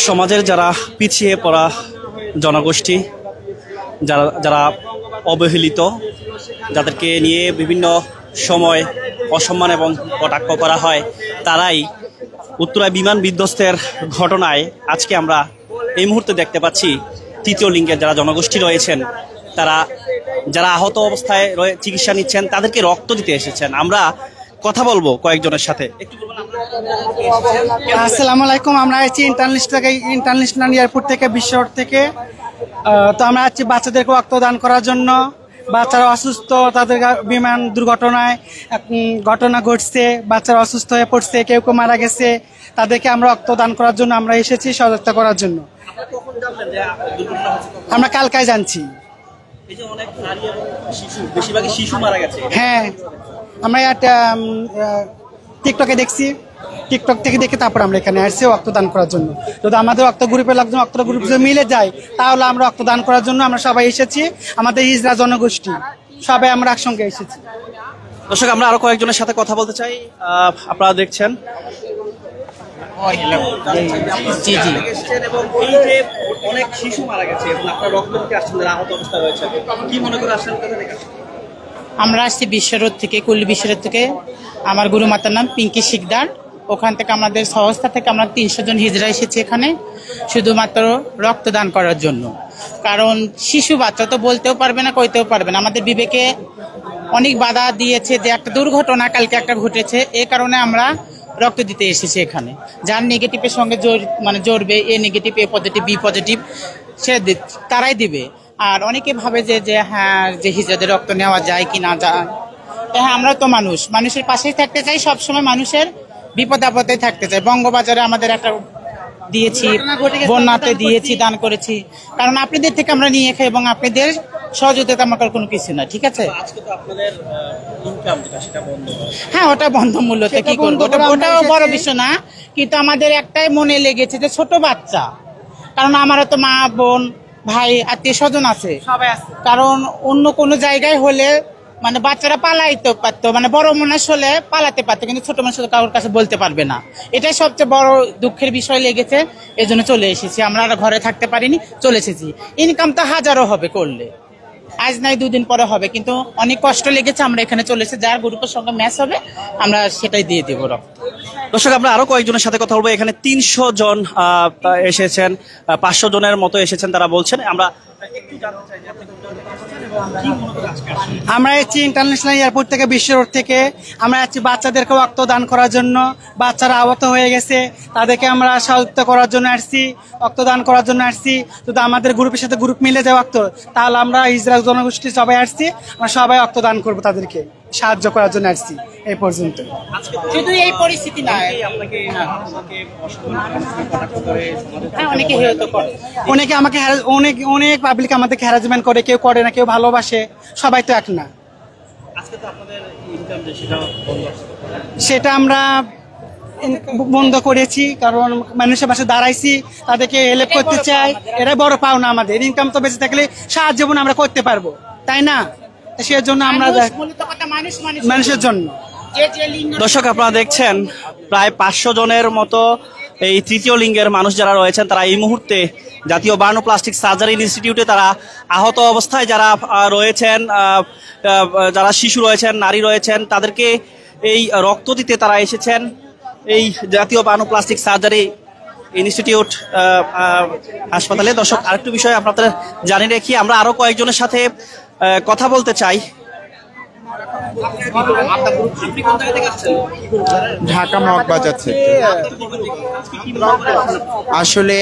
সমাজের যারা পিছিয়ে পড়া জনগোষ্ঠী, যারা যারা অবহেলিত, যাদেরকে নিয়ে বিভিন্ন সময় অসম্মান এবং কটাক্ষ করা হয়, তারাই উত্তরায় বিমান বিধ্বস্তের ঘটনায় আজকে আমরা এই মুহূর্তে দেখতে পাচ্ছি তৃতীয় লিঙ্গের যারা জনগোষ্ঠী রয়েছেন, তারা যারা আহত অবস্থায় চিকিৎসা নিচ্ছেন, তাদেরকে রক্ত দিতে এসেছেন। আমরা কথা বলবো কয়েকজনের সাথে। আসসালামু আলাইকুম। আমরা আছি ইন্টারন্যাশনাল এয়ারপোর্ট থেকে, বিশ্ব রোড থেকে। তো আমরা আছি বাচ্চাদেরকে রক্তদান করার জন্য। বাচ্চারা অসুস্থ, তাদের বিমান দুর্ঘটনায় ঘটনা ঘটছে, বাচ্চারা অসুস্থ হয়ে পড়ছে, কেউ কেউ মারা গেছে, তাদেরকে আমরা রক্তদান করার জন্য আমরা এসেছি, সজাগতা করার জন্য। আমরা কালকায় জানছি। হ্যাঁ, আমরা টিকটকে দেখছি, টিকটক থেকে দেখে তারপর আমরা এখানে আসছি রক্তদান করার জন্য। যদি আমাদের রক্ত গ্রুপের লোকজন রক্ত গ্রুপ যদি মিলে যায়, তাহলে আমরা রক্তদান করার জন্য আমরা সবাই এসেছি। আমাদের হিজড়া জনগোষ্ঠী সবাই আমরা একসঙ্গে এসেছি। দর্শক, আমরা আরো কয়েকজনের সাথে কথা বলতে চাই। আপনারা দেখছেন অনেক শিশু মারা গেছে এবং আপনারা রক্ত দিতে আসছেন, আহত অবস্থা রয়েছে, কি মনে করে আসছেন? আমরা আসছি বিশ্বরোড থেকে, কুল্লি বিশ্বরোড থেকে। আমার গুরুমাতার নাম পিঙ্কি শিকদার। ওখান থেকে আমাদের সংস্থা থেকে আমরা 300 জন হিজড়া এসেছি এখানে শুধুমাত্র রক্তদান করার জন্য। কারণ শিশু বাচ্চা তো বলতেও পারবে না, কইতেও পারবে না। আমাদের বিবেকে অনেক বাধা দিয়েছে যে একটা দুর্ঘটনা কালকে একটা ঘটেছে, এই কারণে আমরা রক্ত দিতে এসেছি এখানে। যার নেগেটিভের সঙ্গে জড়বে, এ নেগেটিভ, এ পজিটিভ, বি পজিটিভ, সে তারাই দিবে। আর অনেকে ভাবে যে হ্যাঁ, যে হিজড়াদের রক্ত নেওয়া যায় কি না যায়। হ্যাঁ, আমরা তো মানুষের পাশেই থাকতে চাই, সবসময় মানুষের বিপদ আপদে থাকতে চাই। বঙ্গবাজারে আমাদের একটা দিয়েছি, বন্যাতে দিয়েছি, দান করেছি। কারণ আপনাদের থেকে আমরা নিয়ে খাই এবং আপনাদের সহযোগিতা আমার কোনো কিছু না। ঠিক আছে, হ্যাঁ, ওটা বন্ধ মূল্যতে কি করবো, ওটাও বড় বিষয় না। কিন্তু আমাদের একটাই মনে লেগেছে যে ছোট বাচ্চা, কারণ আমারও তো মা, বোন, ভাই, আত্মীয় স্বজন আছে। কারণ অন্য কোনো জায়গায় হলে মানে বাচ্চারা পালাইতে পারতো, মানে বড় মানুষ হলে পালাতে পারতো, কিন্তু ছোট মানুষ কারোর কাছে বলতে পারবে না। এটাই সবচেয়ে বড় দুঃখের বিষয় লেগেছে। এই জন্য চলে এসেছি। আমরা আর ঘরে থাকতে পারিনি, চলে এসেছি। ইনকাম তো হাজারও হবে করলে, আজ নাই দুদিন পরে হবে, কিন্তু অনেক কষ্ট লেগেছে। আমরা এখানে চলে এসেছি, যার গ্রুপের সঙ্গে ম্যাচ হবে আমরা সেটাই দিয়ে দেবো রক্ত। দর্শক, আমরা আরো কয়েকজনের সাথে কথা বলবো। এখানে 300 জন এসেছেন, 500 জনের মতো এসেছেন তারা বলছেন। আমরা এসেছি ইন্টারন্যাশনাল এয়ারপোর্ট থেকে, বিশ্ব রোড থেকে। আমরা যাচ্ছি বাচ্চাদেরকে রক্তদান করার জন্য। বাচ্চারা আহত হয়ে গেছে, তাদেরকে আমরা সহায়তা করার জন্য আসছি, রক্তদান করার জন্য আসছি। যদি আমাদের গ্রুপের সাথে গ্রুপ মিলে যায় রক্ত, তাহলে আমরা হিজড়া জনগোষ্ঠী সবাই আসছি, আমরা সবাই রক্তদান করবো, তাদেরকে সাহায্য করার জন্য আসছি। এই পর্যন্ত শুধু এই পরিস্থিতি না, অনেকে আমাকে অনেক পাবলিক আমাদেরকে হ্যারাসমেন্ট করে, কেউ করে না, কেউ ভালোবাসে, সবাই তো এক না। সেটা আমরা বন্ধ করেছি, কারণ মানুষের পাশে দাঁড়াইছি, তাদেরকে হেল্প করতে চাই। এরা বড় পাওনা আমাদের। ইনকাম তো বেঁচে থাকলে সাহায্য আমরা করতে পারবো, তাই না? সেজন্য আমরা মানুষের জন্য। দর্শক, আপনারা দেখছেন প্রায় 500 জনের মতো এই তৃতীয় লিঙ্গের মানুষ যারা রয়েছেন, তারা এই মুহূর্তে জাতীয় বার্নোপ্লাস্টিক সার্জারি ইনস্টিটিউটে তারা আহত অবস্থায় যারা রয়েছেন, যারা শিশু রয়েছেন, নারী রয়েছেন, তাদেরকে এই রক্ত দিতে তারা এসেছেন এই জাতীয় বার্নোপ্লাস্টিক সার্জারি ইনস্টিটিউট হাসপাতালে। দর্শক, আরেকটু বিষয় আপনাদের জানিয়ে রাখি, আমরা আরো কয়েকজনের সাথে কথা বলতে চাই। ঢাকা মগবাজার থেকে। আসলে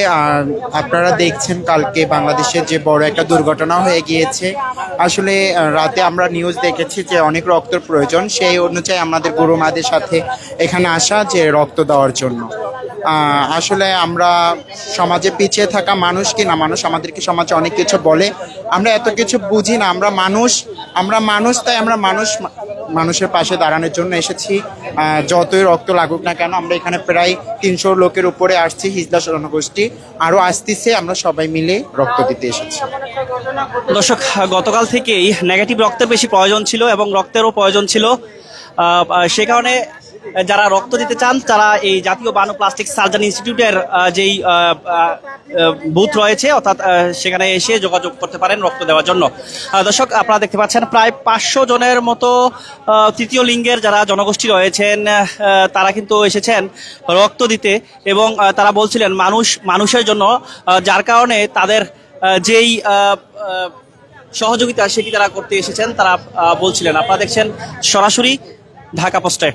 আপনারা দেখছেন কালকে বাংলাদেশের যে বড় একটা দুর্ঘটনা হয়ে গিয়েছে। আসলে রাতে আমরা নিউজ দেখেছি যে অনেক রক্তের প্রয়োজন, সেই অনুযায়ী আমাদের গুরুমাদের সাথে এখানে আসা যে রক্ত দেওয়ার জন্য। আসলে আমরা সমাজে পিছিয়ে থাকা মানুষ কি না মানুষ, আমাদেরকে সমাজে অনেক কিছু বলে, আমরা এত কিছু বুঝি না। আমরা মানুষ, তাই আমরা মানুষের পাশে দাঁড়ানোর জন্য এসেছি। যতই রক্ত লাগুক না কেন, আমরা এখানে প্রায় 300 লোকের উপরে আসছি, হিজড়া জনগোষ্ঠী আরো আসতেছে, আমরা সবাই মিলে রক্ত দিতে এসেছি। দর্শক, গতকাল থেকেই নেগেটিভ রক্তের বেশি প্রয়োজন ছিল এবং রক্তেরও প্রয়োজন ছিল। সে কারণে যারা রক্ত দিতে চান তারা এই জাতীয় বার্ন ও প্লাস্টিক সার্জারি ইনস্টিটিউটের যেই বুথ রয়েছে অর্থাৎ সেখানে এসে যোগাযোগ করতে পারেন রক্ত দেওয়ার জন্য। দর্শক, আপনারা দেখতে পাচ্ছেন প্রায় 500 জনের মতো তৃতীয় লিঙ্গের যারা জনগোষ্ঠী রয়েছেন তারা কিন্তু এসেছেন রক্ত দিতে, এবং তারা বলছিলেন মানুষের জন্য, যার কারণে তাদের যেই সহযোগিতা সেটি তারা করতে এসেছেন তারা বলছিলেন। আপনারা দেখছেন সরাসরি ঢাকা পোস্টে।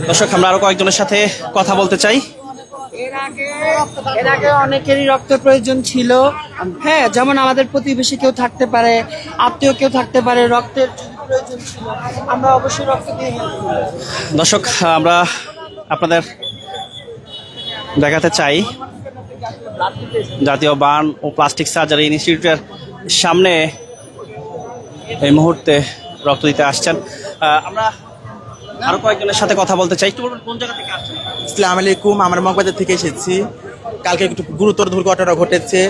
দর্শক, আমরা আরো কয়েকজনের সাথে কথা বলতে চাই। এর আগে অনেকেরই রক্ত প্রয়োজন ছিল, হ্যাঁ, যেমন আমাদের প্রতিবেশী কেউ থাকতে পারে, আত্মীয় কেউ থাকতে পারে, রক্তের প্রয়োজন ছিল, আমরা অবশ্যই রক্ত দিয়ে help করব। দর্শক, আমরা আপনাদের দেখাতে চাই জাতীয় বার্ন ও প্লাস্টিক সার্জারি ইনস্টিটিউটের সামনে এই মুহূর্তে রক্ত দিতে আসছেন। আমরা আরো কয়েকজনের সাথে কথা বলতে চাই। একটু বলুন কোন জায়গা থেকে আসছেন? আসসালামু আলাইকুম, আমরা মগবাজার থেকে এসেছি। কালকে একটু গুরুতর দুর্ঘটনা ঘটেছে,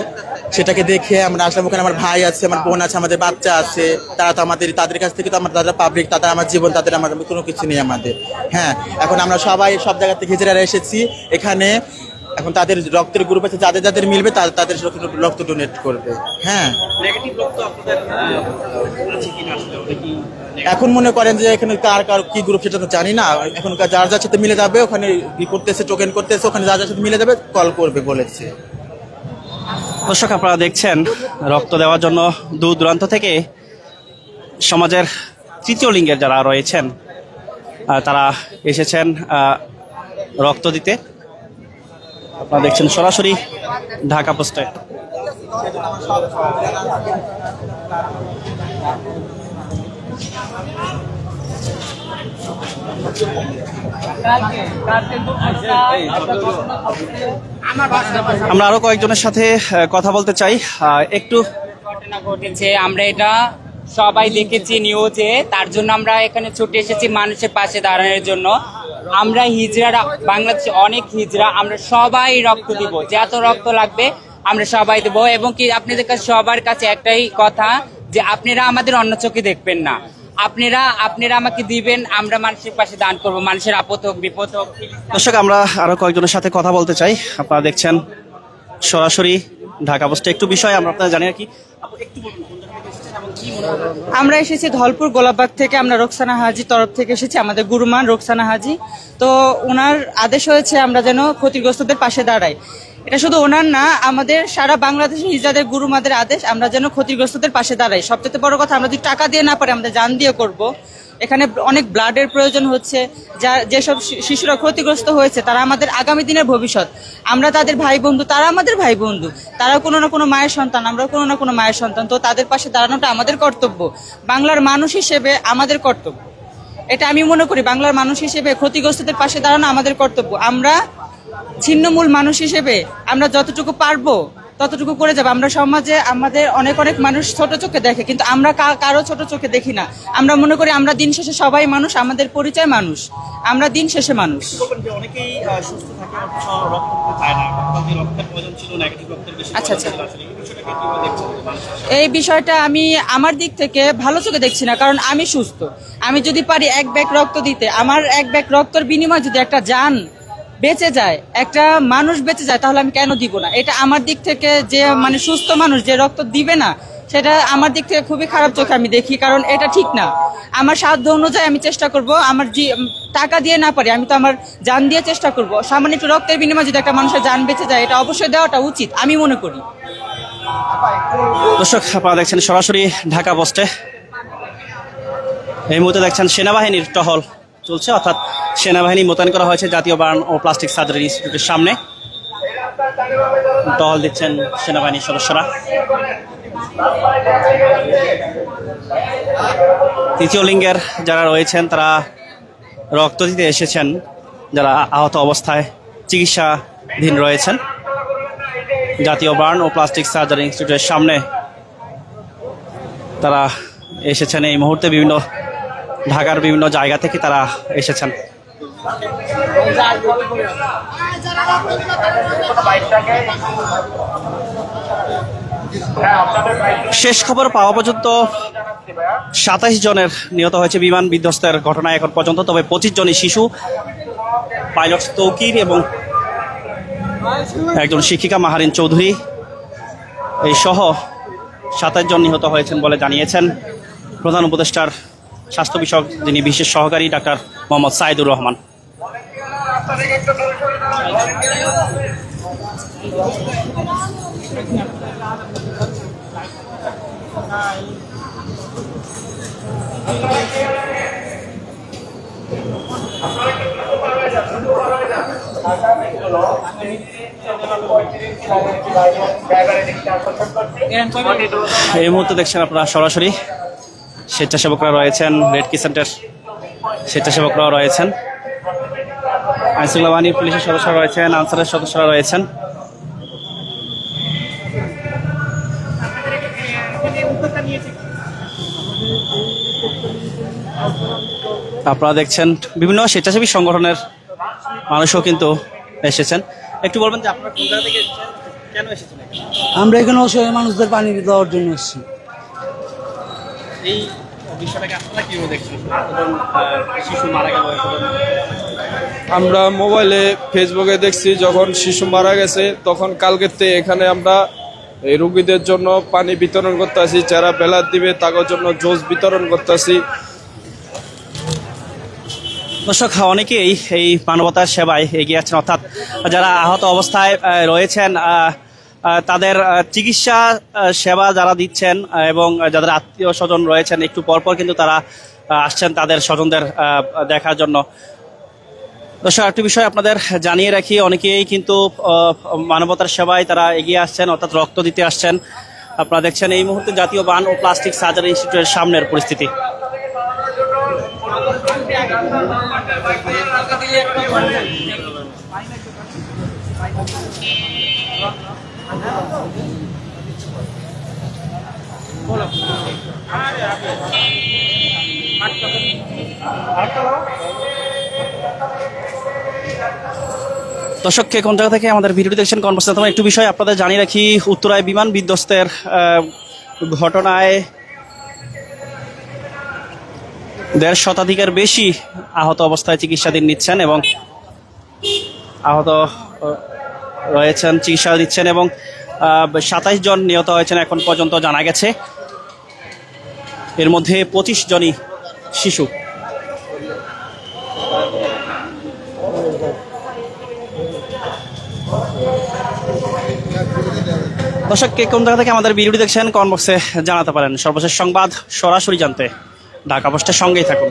সেটাকে দেখে আমরা আসলাম। ওখানে আমার ভাই আছে, আমার বোন আছে, আমাদের বাচ্চা আছে। তারা তো তাদের কাছ থেকে তো আমরা, তারা পাবলিক, তাদের আমার জীবন, তাদের আমার কোনো কিছু নেই আমাদের। হ্যাঁ, এখন আমরা সবাই সব জায়গা থেকে হিজড়ারা এসেছি এখানে। এখন তাদের রক্তের গ্রুপ আছে, যাদের যাদের মিলবে তাদের রক্ত ডোনেট করবে। হ্যাঁ, এখন মনে করেন যে এখানে কার কি গ্রুপ সেটা তো জানি না। এখন যার যার সাথে মিলে যাবে, ওখানে করতেছে, টোকেন করতেছে, ওখানে যার যার সাথে মিলে যাবে কল করবে বলেছে। দর্শক, আপনারা দেখছেন রক্ত দেওয়ার জন্য দূর দূরান্ত থেকে সমাজের তৃতীয় লিঙ্গের যারা রয়েছেন তারা এসেছেন রক্ত দিতে। আপনারা দেখছেন সরাসরি ঢাকা পোস্টে। আমরা আরো কয়েকজনের সাথে কথা বলতে চাই। একটু ঘটনা ঘটেছে, আমরা এটা সবাই দেখেছি নিউজে, তার জন্য আমরা এখানে ছুটে এসেছি মানুষের পাশে দাঁড়ানোর জন্য। আমরা হিজড়ারা, বাংলাদেশে অনেক হিজড়া, আমরা সবাই রক্ত দিব, যত রক্ত লাগবে আমরা সবাই দেবো। এবং কি আপনাদের কাছে সবার কাছে একটাই কথা, যে আপনারা আমাদের অন্য চোখে দেখবেন না, আপনারা আমাকে দিবেন, আমরা মানুষের পাশে দান করব, মানুষের আপদ হোক বিপদ হোক। দর্শক, আমরা আরো কয়েকজনের সাথে কথা বলতে চাই। আপনারা দেখছেন সরাসরি ঢাকা পোস্টে। একটু বিষয় আমরা আপনারা জানি কি, একটু বলুন কোন জায়গা থেকে এসেছেন এবং কি মনে হয়? আমরা এসেছি ধলপুর গোলাপবাগ থেকে, আমরা রোকসানা হাজি তরফ থেকে এসেছি, আমাদের গুরুমান রোকসানা হাজি। তো ওনার আদেশ হয়েছে আমরা যেন ক্ষতিগ্রস্তদের পাশে দাঁড়াই। এটা শুধু ওনার না, আমাদের সারা বাংলাদেশের হিজড়াদের গুরুমাদের আদেশ আমরা যেন ক্ষতিগ্রস্তদের পাশে দাঁড়াই। সবচেয়ে বড় কথা, আমরা যদি টাকা দিয়ে না পারি, আমাদের জান দিয়ে করব। এখানে অনেক ব্লাডের প্রয়োজন হচ্ছে, যেসব শিশুরা ক্ষতিগ্রস্ত হয়েছে তারা আমাদের আগামী দিনের ভবিষ্যৎ। আমরা তাদের ভাই বন্ধু, তারা আমাদের ভাই বন্ধু, তারা কোনো না কোনো মায়ের সন্তান, আমরা কোনো না কোনো মায়ের সন্তান। তো তাদের পাশে দাঁড়ানোটা আমাদের কর্তব্য, বাংলার মানুষ হিসেবে আমাদের কর্তব্য। এটা আমি মনে করি, বাংলার মানুষ হিসেবে ক্ষতিগ্রস্তদের পাশে দাঁড়ানো আমাদের কর্তব্য। আমরা ছিন্নমূল মানুষ হিসেবে আমরা যতটুকু পারবো ততটুকু করে যাবো। আমরা সমাজে আমাদের অনেক মানুষ ছোট চোখে দেখে, কিন্তু আমরা কারো ছোট চোখে দেখি না। আমরা মনে করি আমরা দিন শেষে সবাই মানুষ, আমাদের পরিচয় মানুষ, আমরা দিন শেষে মানুষ। আচ্ছা, এই বিষয়টা আমি আমার দিক থেকে ভালো চোখে দেখছি না, কারণ আমি সুস্থ। আমি যদি পারি এক ব্যাগ রক্ত দিতে, আমার এক ব্যাগ রক্তের বিনিময়ে যদি একটা জান বেঁচে যায়, একটা মানুষ বেঁচে যায়, তাহলে আমি কেন দিব না? এটা আমার দিক থেকে, যে সুস্থ মানুষ যে রক্ত দিবে না, সেটা আমার দিক থেকে খুবই খারাপ চোখে আমি দেখি, কারণ এটা ঠিক না। আমার সাধ্য অনুযায়ী আমি চেষ্টা করব, আমার টাকা দিয়ে না পারি, আমি তো আমার জান দিয়ে চেষ্টা করব। সামান্য একটু রক্তের বিনিময়ে যদি একটা মানুষের জান বেঁচে যায়, এটা অবশ্যই দেওয়াটা উচিত আমি মনে করি। দর্শক, আপনারা দেখছেন সরাসরি ঢাকা পোস্টে। এই মুহূর্তে দেখছেন সেনাবাহিনীর টহল চলছে, অর্থাৎ সেনাবাহিনী মোতায়েন করা হয়েছে জাতীয় বার্ন ও প্লাস্টিক সার্জারি ইনস্টিটিউটের সামনে। টহল দিচ্ছেন সেনাবাহিনীর সদস্যরা। তৃতীয় লিঙ্গের যারা রয়েছেন তারা রক্ত দিতে এসেছেন, যারা আহত অবস্থায় চিকিৎসাধীন রয়েছেন। জাতীয় বার্ন ও প্লাস্টিক সার্জারি ইনস্টিটিউটের সামনে তারা এসেছেন। এই মুহূর্তে ঢাকার বিভিন্ন জায়গা থেকে তারা এসেছেন। শেষ খবর পাওয়া পর্যন্ত 27 জনের নিহত হয়েছে বিমান বিধ্বস্তের ঘটনায় এখন পর্যন্ত, তবে 25 জনই শিশু, পাইলট তৌকির এবং একজন শিক্ষিকা মাহারিন চৌধুরী এই সহ 27 জন নিহত হয়েছেন বলে জানিয়েছেন প্রধান উপদেষ্টার স্বাস্থ্য বিষয়ক যিনি বিশেষ সহকারী ডাক্তার মোহাম্মদ সাইদুর রহমান। এই মুহূর্তে দেখছেন আপনারা সরাসরি স্বেচ্ছাসেবকরা রয়েছেন, রেড ক্রিসেন্টের স্বেচ্ছাসেবকরাও রয়েছেন, আইনশৃঙ্খলা বাহিনীর পুলিশের সদস্যরা রয়েছেন, আনসারের সদস্যরা রয়েছেন। আপনারা দেখছেন বিভিন্ন স্বেচ্ছাসেবী সংগঠনের মানুষও কিন্তু এসেছেন। একটু বলবেন যে আপনারা কোন জায়গা থেকে এসেছেন, কেন এসেছেন? আমরা এখানে অসহায় মানুষদের পানি দেওয়ার জন্য এসেছি। এই বিষয়টাকে আপনারা কিভাবে দেখছেন? শিশু মারা গেল, আমরা মোবাইলে ফেসবুকে দেখছি যখন শিশু মারা গেছে, তখন কালকের থেকে এখানে আমরা এই রোগীদের জন্য পানি বিতরণ করতেছি, যারা বেলার দিবে তাদের জন্য জুস বিতরণ করতেছি। দর্শক, অনেকেই এই মানবতার সেবায় এগিয়ে আছেন, অর্থাৎ যারা আহত অবস্থায় রয়েছেন তাদের চিকিৎসা সেবা যারা দিচ্ছেন এবং যাদের আত্মীয় স্বজন রয়েছেন একটু পরপর কিন্তু তারা আসছেন তাদের স্বজনদের দেখার জন্য। দর্শক, একটি বিষয় আপনাদের জানিয়ে রাখি, অনেকেই কিন্তু মানবতার সেবায় তারা এগিয়ে আসছেন, অর্থাৎ রক্ত দিতে আসছেন। আপনারা দেখছেন এই মুহূর্তে জাতীয় বার্ন ও প্লাস্টিক সার্জারি ইনস্টিটিউটের সামনের পরিস্থিতি। দর্শক, কে কোন জায়গা থেকে আমাদের ভিডিওটি দেখছেন কনভার্সেশন, তোমার একটু বিষয় আপনাদের জানিয়ে রাখি, উত্তরায় বিমান বিধ্বস্তের ঘটনায় 150 শতাধিকের বেশি আহত অবস্থায় চিকিৎসাধীন নিচ্ছেন এবং আহত রয়েছেন, চিকিৎসা দিচ্ছেন এবং 27 জন নিহত হয়েছেন এখন পর্যন্ত জানা গেছে। এর মধ্যে 25 জনই শিশু। দর্শক, কে কোন জায়গা থেকে আমাদের ভিডিওটি দেখছেন কমেন্ট বক্সে জানাতে পারেন। সর্বশেষ সংবাদ সরাসরি জানতে ঢাকা পোস্টের সঙ্গেই থাকুন।